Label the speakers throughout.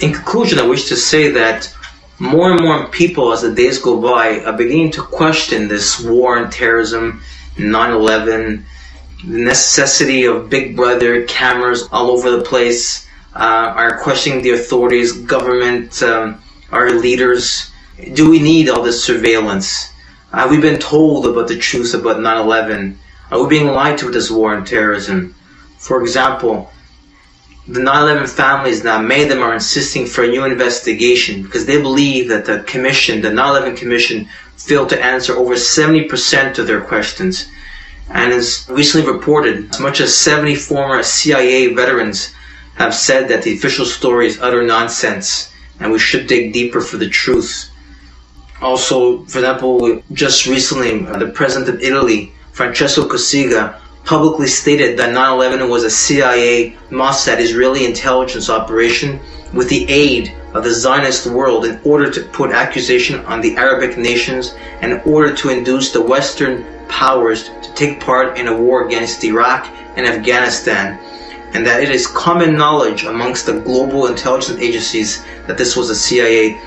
Speaker 1: In conclusion, I wish to say that more and more people, as the days go by, are beginning to question this war on terrorism, 9/11, the necessity of Big Brother cameras all over the place, are questioning the authorities, government, our leaders. Do we need all this surveillance? Have we been told about the truth about 9/11? Are we being lied to with this war on terrorism? For example, the 9/11 families now, many of them are insisting for a new investigation because they believe that the commission, the 9/11 commission, failed to answer over 70% of their questions. And as recently reported, as much as 70 former CIA veterans have said that the official story is utter nonsense and we should dig deeper for the truth. Also, for example, just recently, the president of Italy, Francesco Cossiga, publicly stated that 9/11 was a CIA Mossad Israeli intelligence operation with the aid of the Zionist world in order to put accusation on the Arabic nations and in order to induce the Western powers to take part in a war against Iraq and Afghanistan, and that it is common knowledge amongst the global intelligence agencies that this was a CIA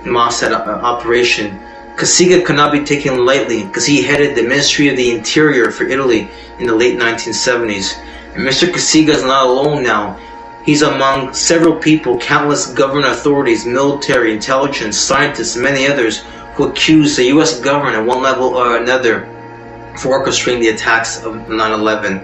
Speaker 1: Mossad operation. Cossiga could not be taken lightly because he headed the Ministry of the Interior for Italy in the late 1970s. And Mr. Cossiga is not alone now. He's among several people, countless government authorities, military, intelligence, scientists, and many others who accuse the US government at one level or another for orchestrating the attacks of 9/11.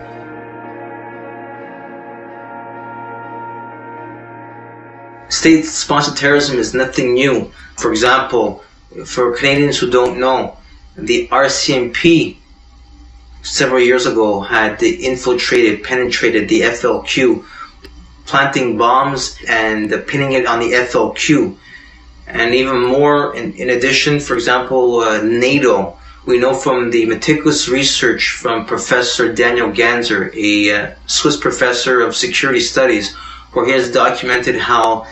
Speaker 1: State-sponsored terrorism is nothing new. For example, for Canadians who don't know, the RCMP several years ago had penetrated the FLQ, planting bombs and pinning it on the FLQ. And even more, in addition, for example, NATO, we know from the meticulous research from Professor Daniel Ganser, a Swiss professor of security studies, where he has documented how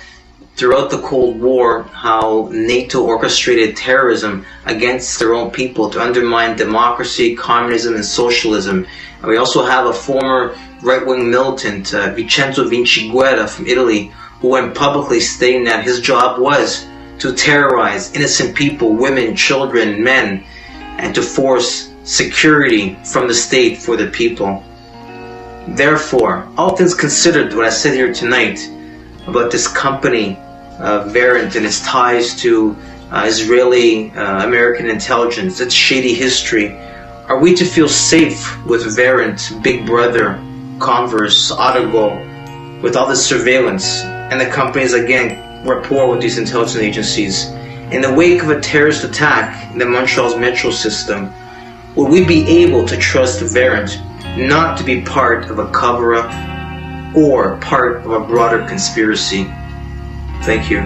Speaker 1: throughout the Cold War, how NATO orchestrated terrorism against their own people to undermine democracy, communism, and socialism. And we also have a former right-wing militant, Vincenzo Vinciguerra from Italy, who went publicly stating that his job was to terrorize innocent people, women, children, men, and to force security from the state for the people. Therefore, all things considered, what I said here tonight about this company, Verint, and its ties to Israeli American intelligence, its shady history, are we to feel safe with Verint, Big Brother, Converse, Autogo, with all this surveillance, and the companies again rapport with these intelligence agencies? In the wake of a terrorist attack in the Montreal's metro system, would we be able to trust Verint not to be part of a cover-up or part of a broader conspiracy? Thank you.